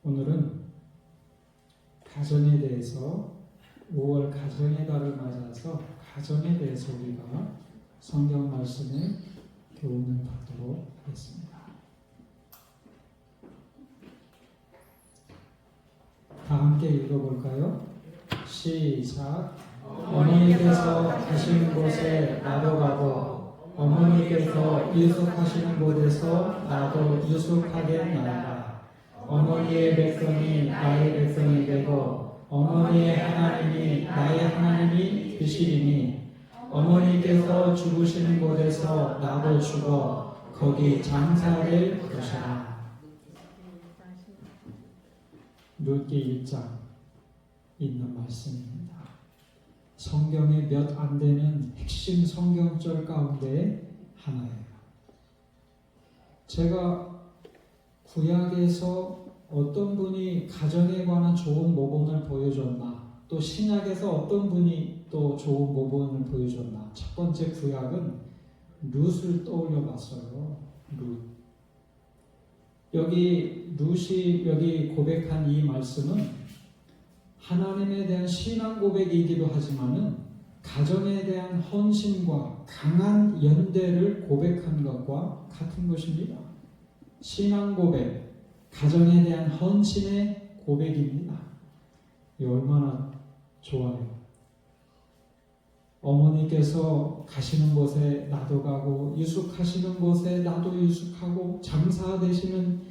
오늘은 가정에 대해서 5월 가정의 달을 맞아서 가정에 대해서 우리가 성경 말씀을 교훈을 받도록 하겠습니다. 다 함께 읽어볼까요? 시작. 어머니께서 가시는 곳에 나도 가고 어머니께서 유숙하시는 곳에서 나도 유숙하겠나이다. 어머니의 백성이 나의 백성이 되고 어머니의 하나님이 나의 하나님이 되시리니 어머니께서 죽으시는 곳에서 나도 죽어 거기 장사될 것이라. 룻기 1장 있는 말씀입니다. 성경에 몇 안 되는 핵심 성경절 가운데 하나예요. 제가 구약에서 어떤 분이 가정에 관한 좋은 모범을 보여줬나, 또 신약에서 어떤 분이 또 좋은 모범을 보여줬나. 첫 번째 구약은 룻을 떠올려 봤어요. 룻. 룻이 여기 고백한 이 말씀은 하나님에 대한 신앙 고백이기도 하지만은 가정에 대한 헌신과 강한 연대를 고백한 것과 같은 것입니다. 신앙 고백, 가정에 대한 헌신의 고백입니다. 이 얼마나 좋아요. 어머니께서 가시는 곳에 나도 가고 유숙하시는 곳에 나도 유숙하고 장사되시는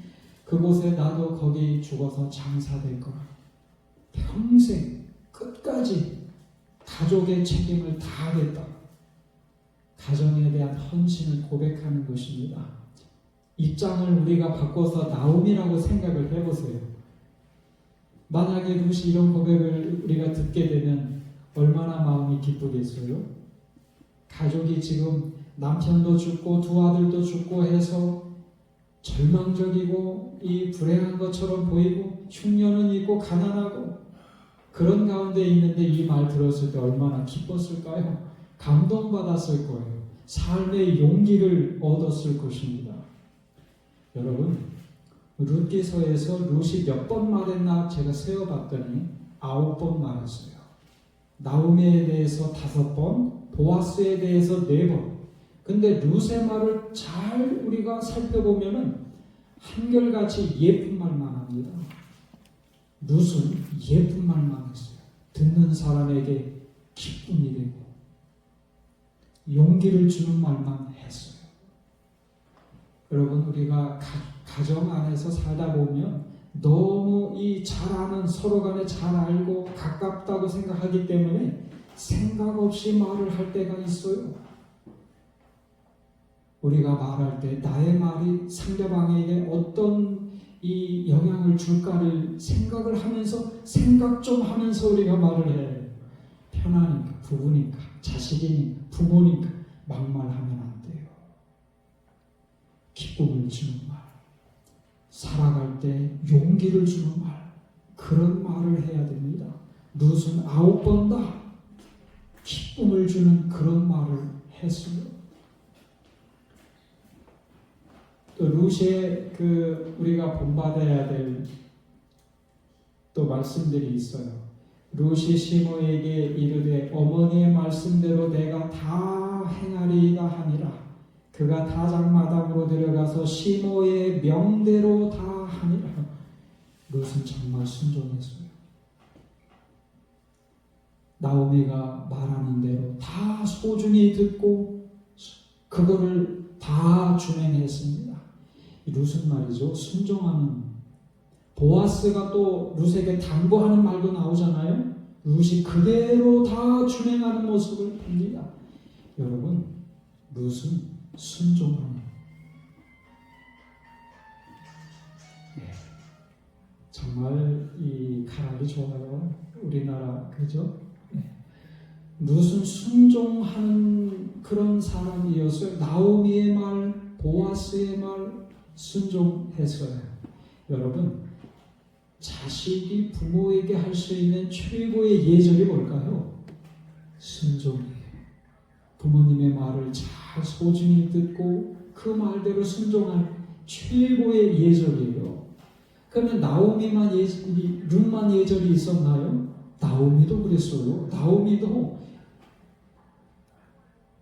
그곳에 나도 거기 죽어서 장사될 거라. 평생 끝까지 가족의 책임을 다하겠다. 가정에 대한 헌신을 고백하는 것입니다. 입장을 우리가 바꿔서 나옴이라고 생각을 해보세요. 만약에 룻이 이런 고백을 우리가 듣게 되면 얼마나 마음이 기쁘겠어요? 가족이 지금 남편도 죽고 두 아들도 죽고 해서 절망적이고 이 불행한 것처럼 보이고 흉년은 있고 가난하고 그런 가운데 있는데 이 말 들었을 때 얼마나 기뻤을까요? 감동받았을 거예요. 삶의 용기를 얻었을 것입니다. 여러분, 룻기서에서 룻이 몇 번 말했나 제가 세어봤더니 9번 말했어요. 나오미에 대해서 5번, 보아스에 대해서 4번. 근데 룻의 말을 잘 우리가 살펴보면은 한결같이 예쁜 말만 합니다. 룻은 예쁜 말만 했어요. 듣는 사람에게 기쁨이 되고 용기를 주는 말만 했어요. 여러분, 우리가 가정 안에서 살다 보면 너무 이 잘 아는, 서로 간에 잘 알고 가깝다고 생각하기 때문에 생각 없이 말을 할 때가 있어요. 우리가 말할 때 나의 말이 상대방에게 어떤 이 영향을 줄까를 생각을 하면서 생각 좀 하면서 우리가 말을 해요. 편하니까, 부부니까, 자식이니까, 부모니까 막말하면 안 돼요. 기쁨을 주는 말, 살아갈 때 용기를 주는 말, 그런 말을 해야 됩니다. 룻은 9번 다 기쁨을 주는 그런 말을 했어요. 또 룻의 우리가 본받아야 될 또 말씀들이 있어요. 룻이 시므에게 이르되 어머니의 말씀대로 내가 다 행하리이다 하니라. 그가 다장마당으로 들어가서 시므의 명대로 다 하니라. 룻은 정말 순종했어요. 나오미가 말하는 대로 다 소중히 듣고 그거를 다 준행했습니다. 룻은 말이죠, 순종하는. 보아스가 또 룻에게 당부하는 말도 나오잖아요. 룻이 그대로 다 준행하는 모습을 봅니다. 여러분, 룻은 순종하는. 네. 정말 이 가락이 좋아요. 우리나라, 그죠? 네. 룻은 순종하는 그런 사람이었어요. 나오미의 말, 보아스의 말 순종했어요. 여러분, 자식이 부모에게 할 수 있는 최고의 예절이 뭘까요? 순종이에요. 부모님의 말을 잘 소중히 듣고 그 말대로 순종할 최고의 예절이에요. 그러면 나오미만 룻만 예절이 있었나요? 나오미도 그랬어요. 나오미도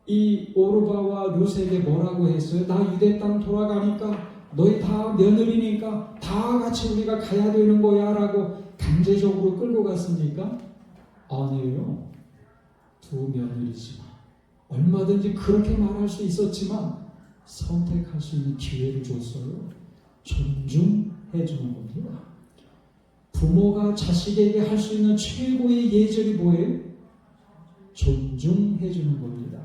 이 오르바와 룻에게 뭐라고 했어요? 나 유대 땅 돌아가니까 너희 다 며느리니까 다 같이 우리가 가야 되는 거야 라고 강제적으로 끌고 갔습니까? 아니에요. 두 며느리지만 얼마든지 그렇게 말할 수 있었지만 선택할 수 있는 기회를 줬어요. 존중해 주는 겁니다. 부모가 자식에게 할 수 있는 최고의 예절이 뭐예요? 존중해 주는 겁니다.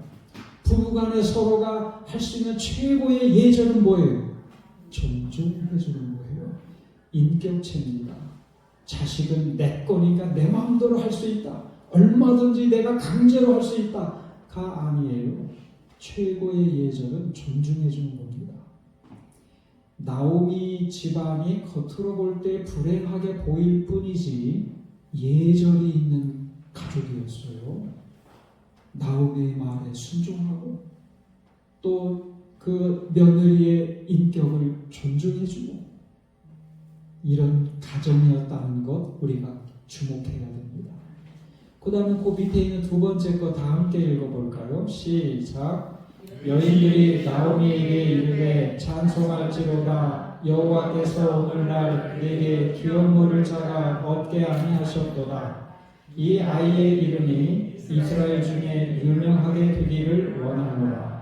부부간에 서로가 할 수 있는 최고의 예절은 뭐예요? 존중해 주는 거예요. 인격체입니다. 자식은 내 거니까 내 마음대로 할 수 있다. 얼마든지 내가 강제로 할 수 있다가 아니에요. 최고의 예절은 존중해 주는 겁니다. 나오미 집안이 겉으로 볼 때 불행하게 보일 뿐이지 예절이 있는 가족이었어요. 나오미의 말에 순종하고 또 그 며느리의 인격을 존중해주고 이런 가정이었다는 것 우리가 주목해야 됩니다. 그 다음에 그 밑에 있는 두 번째 거 다 함께 읽어볼까요? 시작. 여인들이 나오미에게 이르되 찬송할지로다 여호와께서 오늘날 내게 기업물을 자가 얻게 아니하셨도다. 이 아이의 이름이 이스라엘 중에 유명하게 되기를 원하노라.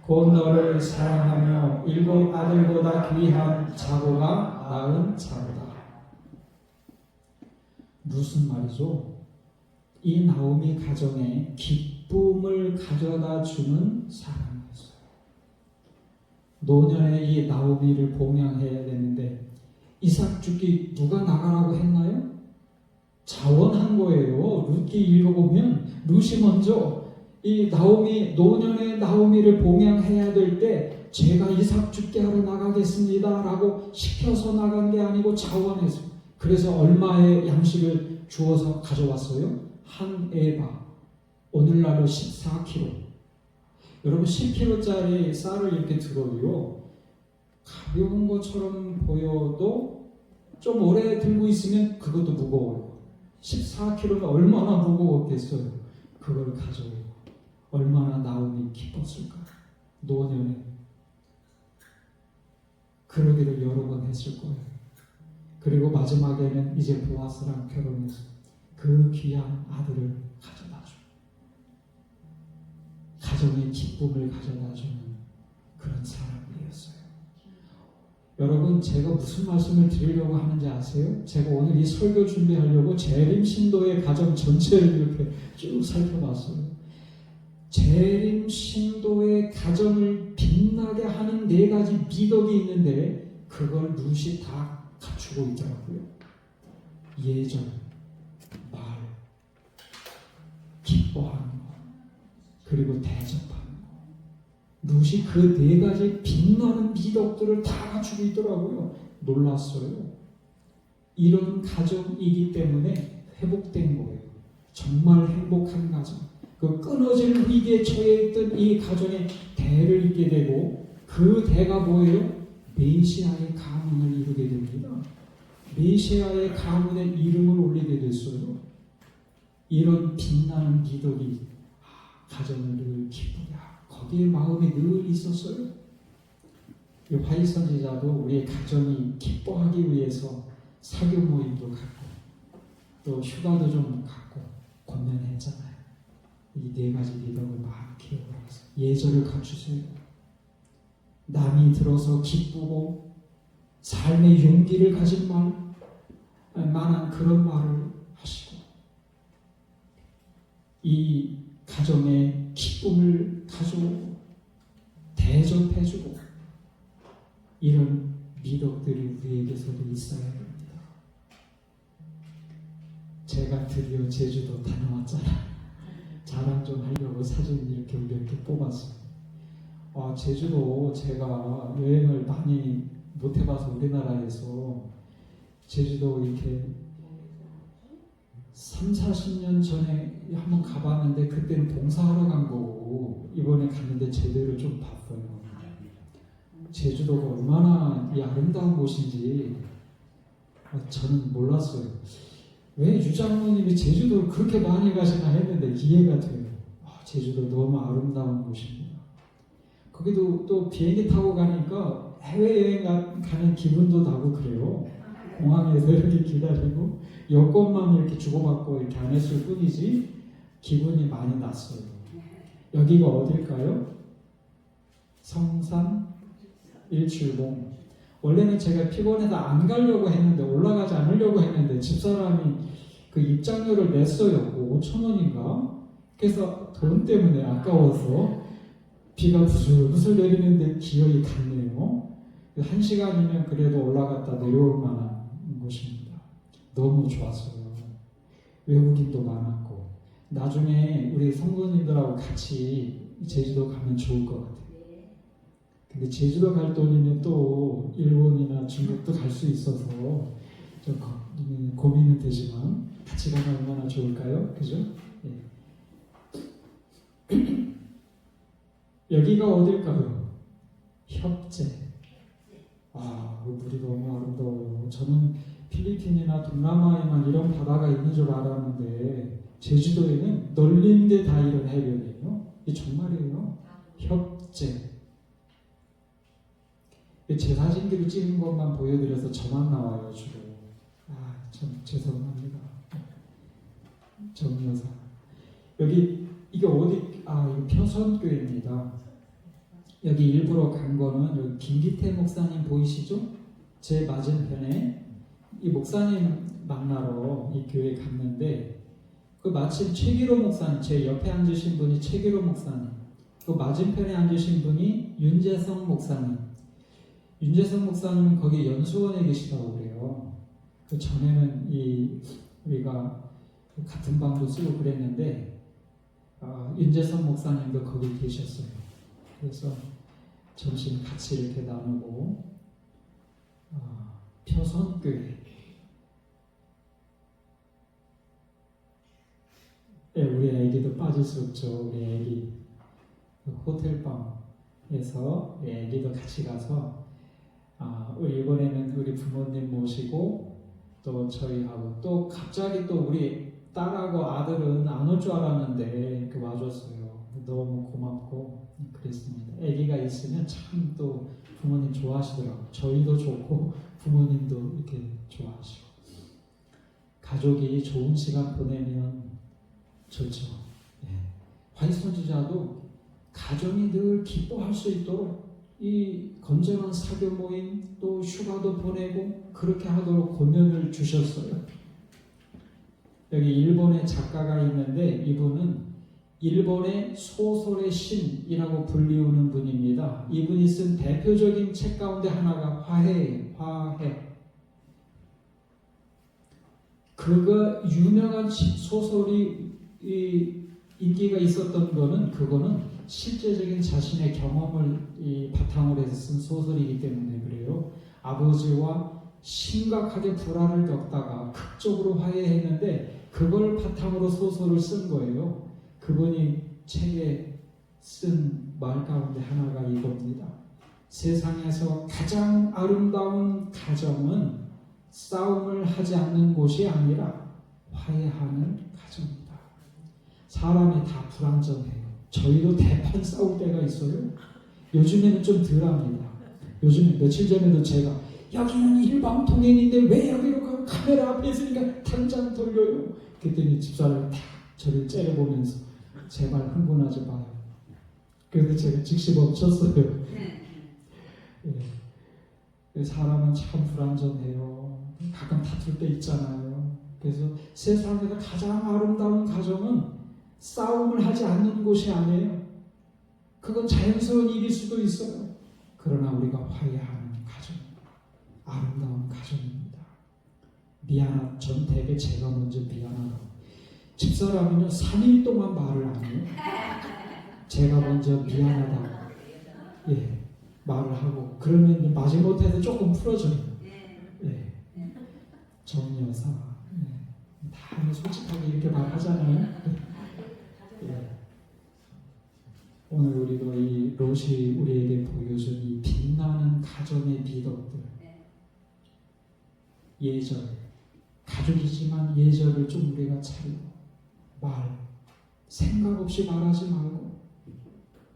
곧 너를 사랑하며 일곱 아들보다 귀한 자고가 낳은 자로다. 무슨 말이죠? 이 나오미 가정에 기쁨을 가져다 주는 사람이었어요. 노년에 이 나오미를 봉양해야 되는데 이삭 죽기 누가 나가라고 했나요? 자원한 거예요. 룻기 읽어보면 룻이 먼저 이 나오미 노년의 나오미를 봉양해야 될 때 제가 이삭 죽게 하러 나가겠습니다 라고 시켜서 나간 게 아니고 자원해서 그래서 얼마의 양식을 주어서 가져왔어요? 한 에바 오늘날로 14kg. 여러분 10kg짜리 쌀을 이렇게 들어도요 가벼운 것처럼 보여도 좀 오래 들고 있으면 그것도 무거워요. 14kg가 얼마나 무거웠겠어요. 그걸 가져오고 얼마나 나오미 기뻤을까. 노년에 그러기를 여러 번 했을 거예요. 그리고 마지막에는 이제 보아스랑 결혼해서 그 귀한 아들을 가져다주고 가정의 기쁨을 가져다주는 그런 사람이었어요. 여러분 제가 무슨 말씀을 드리려고 하는지 아세요? 제가 오늘 이 설교 준비하려고 재림 신도의 가정 전체를 이렇게 쭉 살펴봤어요. 재림 신도의 가정을 빛나게 하는 4가지 미덕이 있는데 그걸 룻이 다 갖추고 있더라고요. 예절, 말, 기뻐하는 것, 그리고 대접하는 것. 룻이 그 4가지 빛나는 미덕들을 다 갖추고 있더라고요. 놀랐어요. 이런 가정이기 때문에 회복된 거예요. 정말 행복한 가정. 그 끊어질 위기에 처해 있던 이 가정의 대를 잇게 되고 그 대가 뭐예요? 메시아의 가문을 이루게 됩니다. 메시아의 가문의 이름을 올리게 됐어요. 이런 빛나는 미덕이 가정을 늘 기쁘게 하고 거기에 마음이 늘 있었어요. 이 화이 선지자도 우리의 가정이 기뻐하기 위해서 사교 모임도 갖고 또 휴가도 좀 갖고 권면했잖아요. 이 4가지 미덕을 많이 기억을 하세요. 예절을 갖추세요. 남이 들어서 기쁘고 삶의 용기를 가진 만한 그런 말을 하시고 이 가정에 기쁨을 가져오고 대접해주고 이런 미덕들이 우리에게서도 있어야 됩니다. 제가 드디어 제주도 다녀왔잖아요. 자랑 좀 하려고 사진 이렇게 몇 개 뽑았어요. 제주도 제가 여행을 많이 못 해봐서 우리나라에서 제주도 이렇게 30-40년 전에 한번 가봤는데 그때는 봉사하러 간 거고 이번에 갔는데 제대로 좀 봤어요. 제주도가 얼마나 이 아름다운 곳인지 저는 몰랐어요. 왜 유장로님이 제주도를 그렇게 많이 가시나 했는데 이해가 돼요. 제주도 너무 아름다운 곳입니다. 거기도 또 비행기 타고 가니까 해외여행 가는 기분도 나고 그래요. 공항에서 이렇게 기다리고 여권만 이렇게 주고받고 이렇게 안 했을 뿐이지 기분이 많이 났어요. 여기가 어딜까요? 성산 일출봉. 원래는 제가 피곤해서 안 가려고 했는데 올라가지 않으려고 했는데 집사람이 그 입장료를 냈어요. 5,000원인가? 그래서 돈 때문에 아까워서 비가 부슬부슬 내리는데 기어이 갔네요. 1시간이면 그래도 올라갔다 내려올 만한 곳입니다. 너무 좋았어요. 외국인도 많았고 나중에 우리 성도님들하고 같이 제주도 가면 좋을 것 같아요. 근데 제주도 갈 돈이면 또 일본이나 중국도 갈 수 있어서 좀 고민은 되지만 같이 가면 얼마나 좋을까요? 그죠? 예. 여기가 어딜까요? 협재. 물이 너무 아름다워요. 저는 필리핀이나 동남아에만 이런 바다가 있는 줄 알았는데 제주도에는 널린 데 다 이런 해변이에요. 이게 정말이에요. 협재. 제 사진기로 찍은 것만 보여드려서 저만 나와요 주로. 참 죄송합니다. 정여사. 여기 이게 어디? 이거 표선교회입니다. 여기 일부러 간 거는 여기 김기태 목사님 보이시죠? 제 맞은편에 이 목사님 만나러 이 교회 갔는데 그 마침 최기로 목사님, 제 옆에 앉으신 분이 최기로 목사님, 그 맞은편에 앉으신 분이 윤재성 목사님. 윤재성 목사님은 거기 연수원에 계시다고 그래요. 그 전에는 우리가 같은 방도 쓰고 그랬는데 윤재성 목사님도 거기 계셨어요. 그래서 점심 같이 이렇게 나누고 표선교회. 우리 애기도 빠질 수 없죠. 우리 애기 호텔방에서 우리 애기도 같이 가서 우리 이번에는 우리 부모님 모시고 또 저희하고 또 갑자기 또 우리 딸하고 아들은 안 올 줄 알았는데 이렇게 와줬어요. 너무 고맙고 그랬습니다. 아기가 있으면 참 또 부모님 좋아하시더라고요. 저희도 좋고 부모님도 이렇게 좋아하시고 가족이 좋은 시간 보내면 좋죠. 화이선지자도 가정이 늘 기뻐할 수 있도록 이 건전한 사교 모임 또 휴가도 보내고 그렇게 하도록 권면을 주셨어요. 여기 일본의 작가가 있는데 이분은 일본의 소설의 신이라고 불리우는 분입니다. 이분이 쓴 대표적인 책 가운데 하나가 화해예요. 화해. 그가 유명한 소설이 인기가 있었던 그거는 실제적인 자신의 경험을 바탕으로 해서 쓴 소설이기 때문에 그래요. 아버지와 심각하게 불화를 겪다가 극적으로 화해했는데 그걸 바탕으로 소설을 쓴 거예요. 그분이 책에 쓴 말 가운데 하나가 이겁니다. 세상에서 가장 아름다운 가정은 싸움을 하지 않는 곳이 아니라 화해하는 가정이다. 사람이 다 불완전해요. 저희도 대판 싸울 때가 있어요. 요즘에는 좀 덜합니다. 요즘에 며칠 전에도 제가 여기는 일방통행인데 왜 여기로 카메라 앞에 있으니까 당장 돌려요. 그랬더니 집사람이 다 저를 째려보면서 제발 흥분하지 마요. 그래서 제가 즉시 멈췄어요. 사람은 참 불완전해요. 가끔 다툴 때 있잖아요. 그래서 세상에서 가장 아름다운 가정은 싸움을 하지 않는 곳이 아니에요. 그건 자연스러운 일일 수도 있어요. 그러나 우리가 화해하는 가정, 아름다운 가정입니다. 전 되게 제가 먼저 미안하다고. 집사람은요 3일 동안 말을 안 해요. 제가 먼저 미안하다고 말을 하고 그러면 마지못해서 조금 풀어져요. 정여사 다 솔직하게 이렇게 말하잖아요. 오늘 우리도 이 롯이 우리에게 보여준 이 빛나는 가정의 미덕들, 예절, 가족이지만 예절을 좀 우리가 차리고 생각 없이 말하지 말고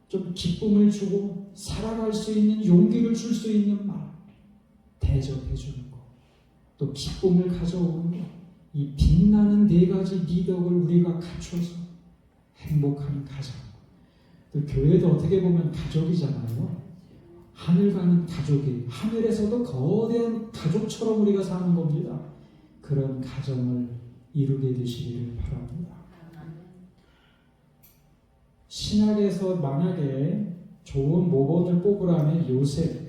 좀 기쁨을 주고 살아갈 수 있는 용기를 줄 수 있는 말, 대접해 주는 것, 또 기쁨을 가져오는 것, 이 빛나는 네 가지 미덕을 우리가 갖춰서 행복한 가정. 또 교회도 어떻게 보면 가족이잖아요. 하늘 가는 가족이, 하늘에서도 거대한 가족처럼 우리가 사는 겁니다. 그런 가정을 이루게 되시기를 바랍니다. 신약에서 만약에 좋은 모범을 뽑으라면 요셉.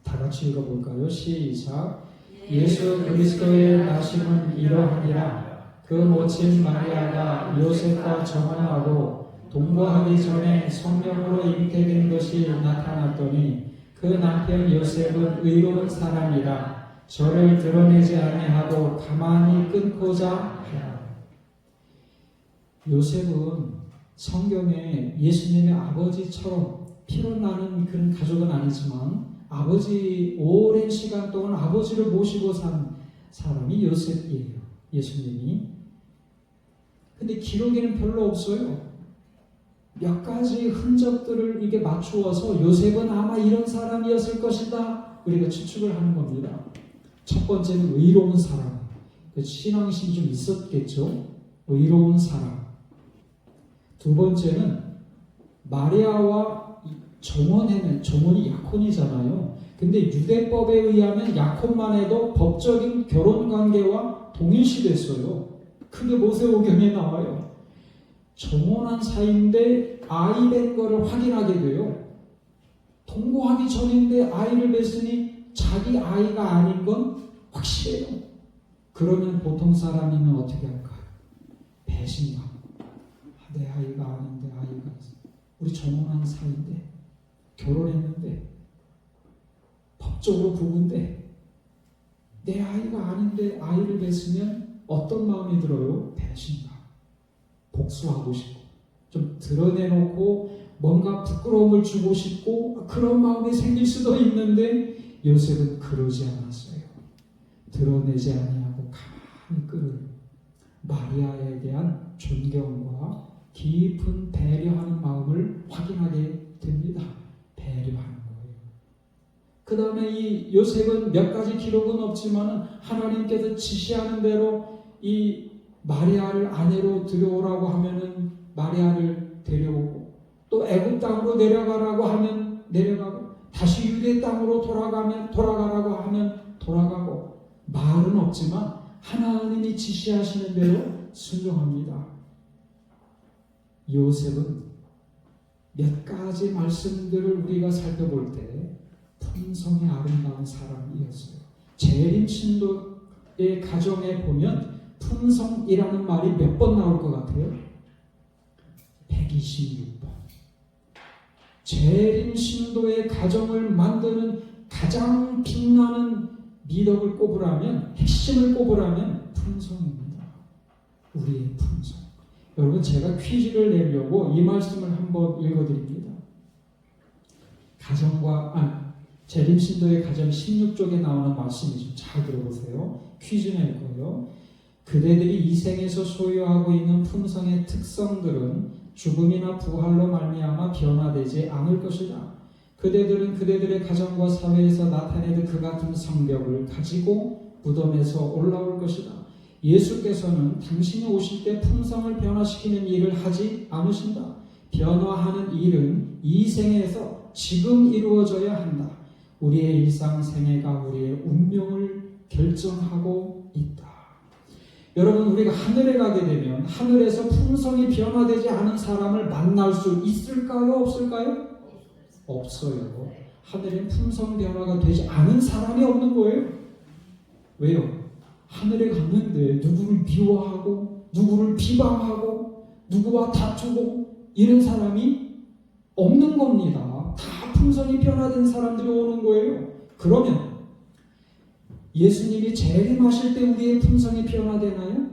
다 같이 읽어볼까요? 시작. 예수 그리스도의 나심은 이러하니라. 그 모친 마리아가 요셉과 정혼하고 동거하기 전에 성령으로 잉태된 것이 나타났더니 그 남편 요셉은 의로운 사람이라 저를 드러내지 아니하고 가만히 끊고자 하라. 요셉은 성경에 예수님의 아버지처럼 피로 나는 그런 가족은 아니지만 아버지 오랜 시간 동안 아버지를 모시고 산 사람이 요셉이에요. 예수님이. 근데 기록에는 별로 없어요. 몇 가지 흔적들을 이게 맞추어서 요셉은 아마 이런 사람이었을 것이다 우리가 추측을 하는 겁니다. 첫 번째는 의로운 사람. 신앙심이 좀 있었겠죠. 의로운 사람. 두 번째는 마리아와 정혼이 약혼이잖아요. 근데 유대법에 의하면 약혼만 해도 법적인 결혼관계와 동일시됐어요. 크게 모세오경에 나와요. 정혼한 사이인데 아이 된 거를 확인하게 돼요. 동거하기 전인데 아이를 뱄으니 자기 아이가 아닌 건 확실해요. 그러면 보통 사람이면 어떻게 할까요? 배신감. 내 아이가 아닌데 아이가 있어. 우리 정혼한 사이인데 결혼했는데 법적으로 부부인데 내 아이가 아닌데 아이를 뱄으면 어떤 마음이 들어요? 배신감. 복수하고 싶고 좀 드러내놓고 뭔가 부끄러움을 주고 싶고 그런 마음이 생길 수도 있는데 요셉은 그러지 않았어요. 드러내지 아니하고 가만히 끄는 마리아에 대한 존경과 깊은 배려하는 마음을 확인하게 됩니다. 배려하는 거예요. 그 다음에 이 요셉은 몇 가지 기록은 없지만 하나님께서 지시하는 대로 이 마리아를 아내로 들여오라고 하면은 마리아를 데려오고 또 애굽 땅으로 내려가라고 하면 내려가고 다시 유대 땅으로 돌아가라고 하면 돌아가고 말은 없지만 하나님이 지시하시는 대로 순종합니다. 요셉은 몇 가지 말씀들을 우리가 살펴볼 때 품성이 아름다운 사람이었어요. 재림 신도의 가정에 보면 품성이라는 말이 몇 번 나올 것 같아요? 126번. 재림 신도의 가정을 만드는 가장 빛나는 미덕을 꼽으라면, 핵심을 꼽으라면 품성입니다. 우리의 품성. 여러분, 제가 퀴즈를 내려고 이 말씀을 한번 읽어드립니다. 재림신도의 가정 16쪽에 나오는 말씀이 좀 잘 들어보세요. 퀴즈 낼 거예요. 그대들이 이 생에서 소유하고 있는 품성의 특성들은 죽음이나 부활로 말미암아 변화되지 않을 것이다. 그대들은 그대들의 가정과 사회에서 나타내는 그 같은 성격을 가지고 무덤에서 올라올 것이다. 예수께서는 당신이 오실 때 품성을 변화시키는 일을 하지 않으신다. 변화하는 일은 이 생에서 지금 이루어져야 한다. 우리의 일상생애가 우리의 운명을 결정하고 있다. 여러분, 우리가 하늘에 가게 되면 하늘에서 품성이 변화되지 않은 사람을 만날 수 있을까요? 없을까요? 없어요. 하늘엔 품성 변화가 되지 않은 사람이 없는 거예요. 왜요? 하늘에 갔는데 누구를 미워하고 누구를 비방하고 누구와 다투고 이런 사람이 없는 겁니다. 다 품성이 변화된 사람들이 오는 거예요. 그러면 예수님이 재림하실 때 우리의 품성이 변화되나요?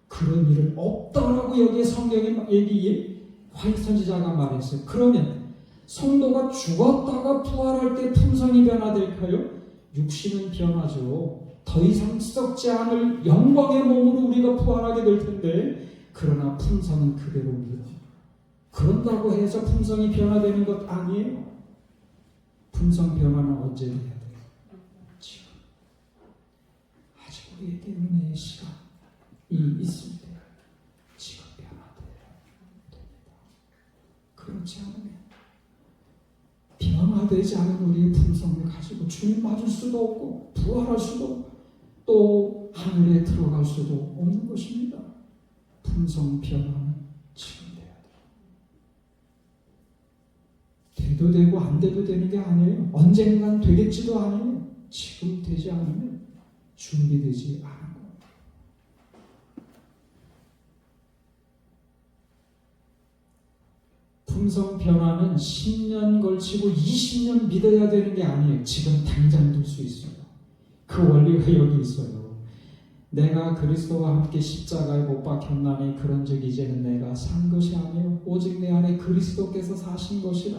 그런 일은 없다라고 여기에 성경에 화이트 선지자가 말했어요. 그러면 성도가 죽었다가 부활할 때 품성이 변화될까요? 육신은 변하죠. 더 이상 썩지 않을 영광의 몸으로 우리가 부활하게 될 텐데, 그러나 품성은 그대로입니다. 그런다고 해서 품성이 변화되는 것 아니에요. 품성 변화는 언제 해야 돼요? 지금. 아직 우리에게 은혜의 시간이 있을 때 지금 변화돼야 됩니다. 그렇지 않으면 변화되지 않은 우리의 품성을 가지고 주님 맞을 수도 없고 부활할 수도 또 하늘에 들어갈 수도 없는 것입니다. 품성 변화는 지금 돼야 돼요. 돼도 되고 안 돼도 되는 게 아니에요. 언젠간 되겠지도 않아요. 지금 되지 않으면 준비되지 않은 거예요. 품성 변화는 10년 걸치고 20년 믿어야 되는 게 아니에요. 지금 당장 될 수 있어요. 그 원리가 여기 있어요. 내가 그리스도와 함께 십자가에 못 박혔나니 그런즉 이제는 내가 산 것이 아니요 오직 내 안에 그리스도께서 사신 것이라.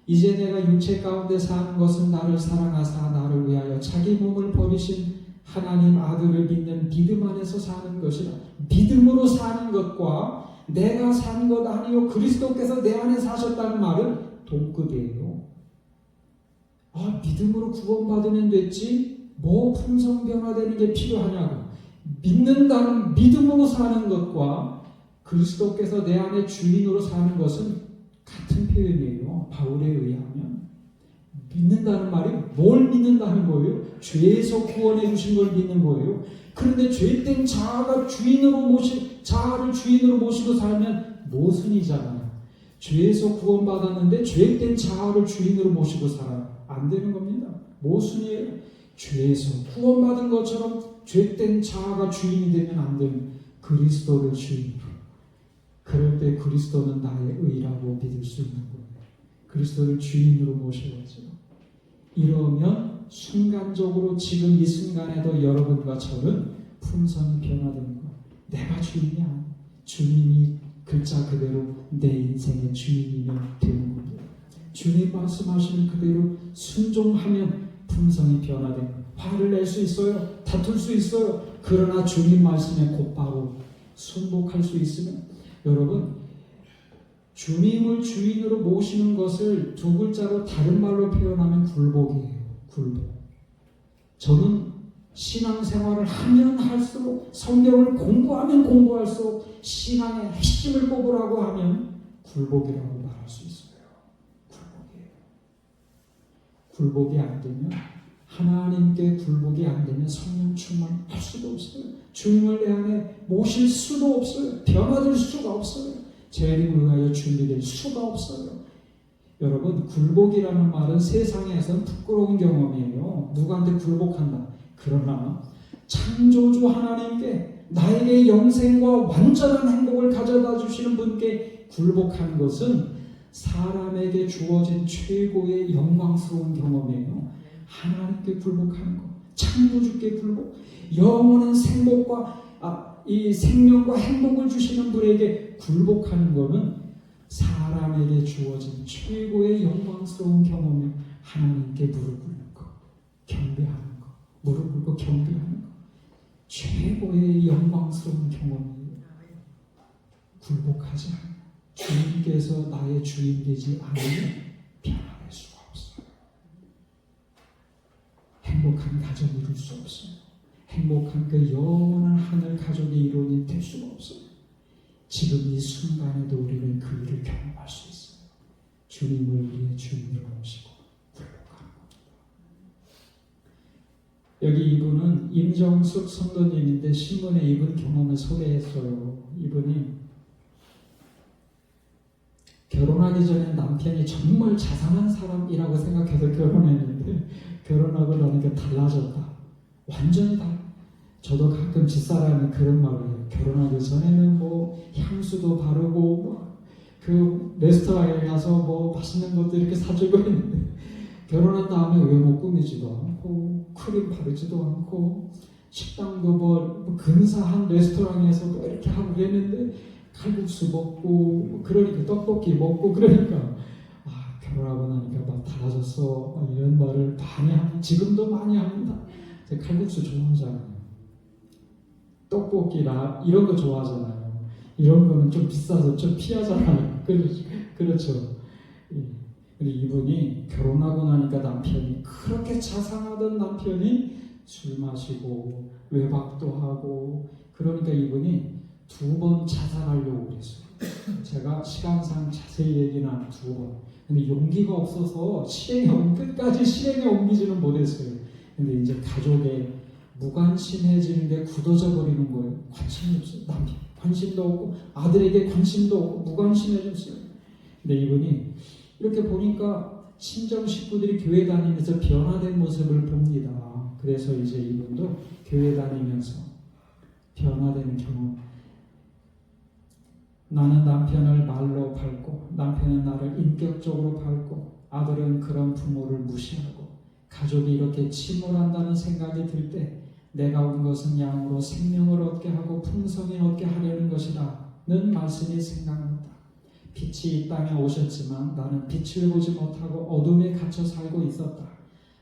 이제 내가 육체 가운데 사는 것은 나를 사랑하사 나를 위하여 자기 몸을 버리신 하나님 아들을 믿는 믿음 안에서 사는 것이라. 믿음으로 사는 것과 내가 산 것 아니요 그리스도께서 내 안에 사셨다는 말은 동급이에요. 믿음으로 구원받으면 됐지 뭐 품성 변화되는 게 필요하냐고. 믿는다는 믿음으로 사는 것과 그리스도께서 내 안에 주인으로 사는 것은 같은 표현이에요. 바울에 의하면 믿는다는 말이 뭘 믿는다는 거예요? 죄에서 구원해 주신 걸 믿는 거예요. 그런데 죄된 자아를 주인으로 모시고 살면 모순이잖아요. 죄에서 구원받았는데 죄된 자아를 주인으로 모시고 살아요. 안 되는 겁니다. 모순이에요. 죄에서 구원받은 것처럼 죄된 자아가 주인이 되면 안 되는 그리스도를 주인으로. 그럴 때 그리스도는 나의 의라고 믿을 수 있는 거예요. 그리스도를 주인으로 모셔야죠. 이러면 순간적으로 지금 이 순간에도 여러분과 저는 품성이 변화되는 거예요. 내가 주인이 아니야. 주님이 글자 그대로 내 인생의 주인이면 되는 겁니다. 주님 말씀하시는 그대로 순종하면 품성이 변화되는 거예요. 화를 낼 수 있어요. 다툴 수 있어요. 그러나 주님 말씀에 곧바로 순복할 수 있으면 여러분 주님을 주인으로 모시는 것을 두 글자로 다른 말로 표현하면 굴복이에요. 굴복. 저는 신앙생활을 하면 할수록 성경을 공부하면 공부할수록 신앙의 핵심을 뽑으라고 하면 굴복이라고 말할 수 있어요. 굴복이에요. 굴복이 안 되면 하나님께 굴복이 안 되면 성령 충만할 수도 없어요. 주님을 내 안에 모실 수도 없어요. 변화될 수가 없어요. 재림을 위하여 준비될 수가 없어요. 여러분 굴복이라는 말은 세상에서는 부끄러운 경험이에요. 누구한테 굴복한다. 그러나 창조주 하나님께 나에게 영생과 완전한 행복을 가져다 주시는 분께 굴복하는 것은 사람에게 주어진 최고의 영광스러운 경험이에요. 하나님께 굴복하는 것, 창조주께 굴복, 영원한 이 생명과 행복을 주시는 분에게 굴복하는 것은 사람에게 주어진 최고의 영광스러운 경험이 하나님께 무릎 꿇는 것, 경배하는 것, 무릎 꿇고 경배하는 것, 최고의 영광스러운 경험이에요. 굴복하지 않아요. 주님께서 나의 주인 되지 않으면 변화될 수가 없어요. 행복한 가정 이룰 수 없어요. 행복한 그 영원한 하늘 가족의 이론이 될 수가 없어요. 지금 이 순간에도 우리는 그 일을 경험할 수 있어요. 주님을 우리의 주인으로 모시고 굴복하는 겁니다. 여기 이분은 임정숙 성도님인데 신문에 이분 경험을 소개했어요. 이분이 결혼하기 전에 남편이 정말 자상한 사람이라고 생각해서 결혼했는데 결혼하고 나니까 달라졌다. 완전히 달라. 저도 가끔 집사람이 그런 말을 해요. 결혼하기 전에는 뭐 향수도 바르고 그 레스토랑에 가서 뭐 맛있는 것도 이렇게 사주고 했는데 결혼한 다음에 외모 꾸미지도 않고 크림 바르지도 않고 식당도 뭐 근사한 레스토랑에서 뭐 이렇게 하고 그랬는데 칼국수 먹고 그러니까 떡볶이 먹고 그러니까 결혼하고 나니까 막 달라졌어 이런 말을 많이 지금도 많이 합니다. 제가 칼국수 좋아하잖아요. 떡볶이나 이런 거 좋아하잖아요. 이런 거는 좀 비싸서 좀 피하잖아요. 그렇죠. 예. 근데 이분이 결혼하고 나니까 남편이 그렇게 자상하던 남편이 술 마시고 외박도 하고 그러니까 이분이 2번 자살하려고 그랬어요. 제가 시간상 자세히 얘기는 안 2번. 근데 용기가 없어서 끝까지 실행에 옮기지는 못했어요. 근데 이제 가족에 무관심해지는데 굳어져 버리는 거예요. 관심이 없어요. 남편 관심도 없고 아들에게 관심도 없고 무관심해졌어요. 근데 이분이 이렇게 보니까 친정 식구들이 교회 다니면서 변화된 모습을 봅니다. 그래서 이제 이분도 교회 다니면서 변화되는 경험. 나는 남편을 말로 밟고 남편은 나를 인격적으로 밟고 아들은 그런 부모를 무시하고 가족이 이렇게 침몰한다는 생각이 들 때 내가 온 것은 양으로 생명을 얻게 하고 풍성히 얻게 하려는 것이라는 말씀이 생각난다. 빛이 이 땅에 오셨지만 나는 빛을 보지 못하고 어둠에 갇혀 살고 있었다.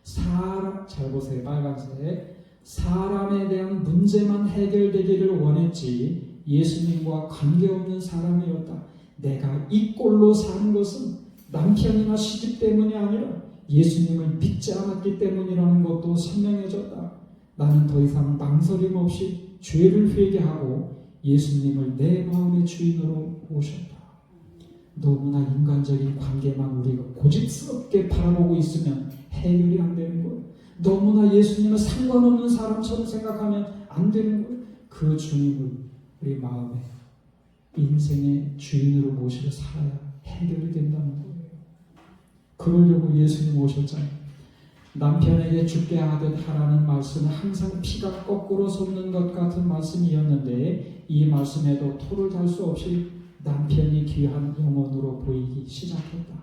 잘 보세요. 빨간색. 사람에 대한 문제만 해결되기를 원했지 예수님과 관계없는 사람이었다. 내가 이 꼴로 사는 것은 남편이나 시집 때문이 아니라 예수님을 믿지 않았기 때문이라는 것도 선명해졌다. 나는 더 이상 망설임 없이 죄를 회개하고 예수님을 내 마음의 주인으로 모셨다. 너무나 인간적인 관계만 우리가 고집스럽게 바라보고 있으면 해결이 안 되는 거예요. 너무나 예수님은 상관없는 사람처럼 생각하면 안 되는 거예요. 그 주님을 우리 마음에 인생의 주인으로 모시고 살아야 해결이 된다는 거예요. 그러려고 예수님 오셨잖아요. 남편에게 죽게 하듯 하라는 말씀은 항상 피가 거꾸로 솟는 것 같은 말씀이었는데 이 말씀에도 토를 달 수 없이 남편이 귀한 영혼으로 보이기 시작했다.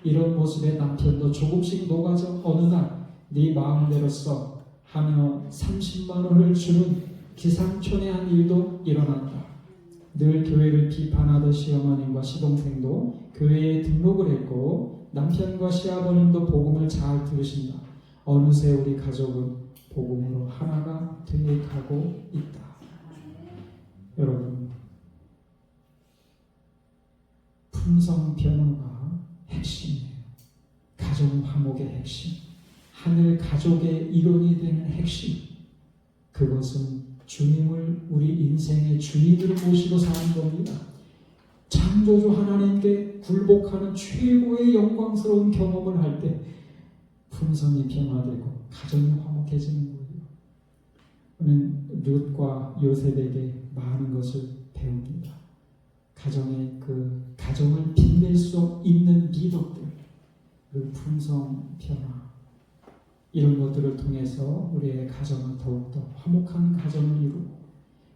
이런 모습의 남편도 조금씩 녹아져 어느 날 네 마음대로 써 하며 30만 원을 주는 기상천외한 일도 일어났다. 늘 교회를 비판하던 시어머님과 시동생도 교회에 등록을 했고 남편과 시아버님도 복음을 잘 들으신다. 어느새 우리 가족은 복음으로 하나가 되어가고 있다. 여러분, 풍성 변화가 핵심이에요. 가정 화목의 핵심, 하늘 가족의 일원이 되는 핵심, 그것은 주님을 우리 인생의 주인으로 모시고 사는 겁니다. 창조주 하나님께 굴복하는 최고의 영광스러운 경험을 할 때 풍성이 변화되고 가정이 화목해지는 거예요. 우리는 룻과 요셉에게 많은 것을 배웁니다. 가정을 빛낼 수 있는 미덕들, 그 풍성 변화, 이런 것들을 통해서 우리의 가정을 더욱더 화목한 가정을 이루고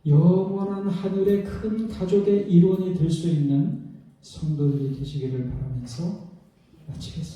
영원한 하늘의 큰 가족의 일원이 될 수 있는 성도들이 되시기를 바라면서 마치겠습니다.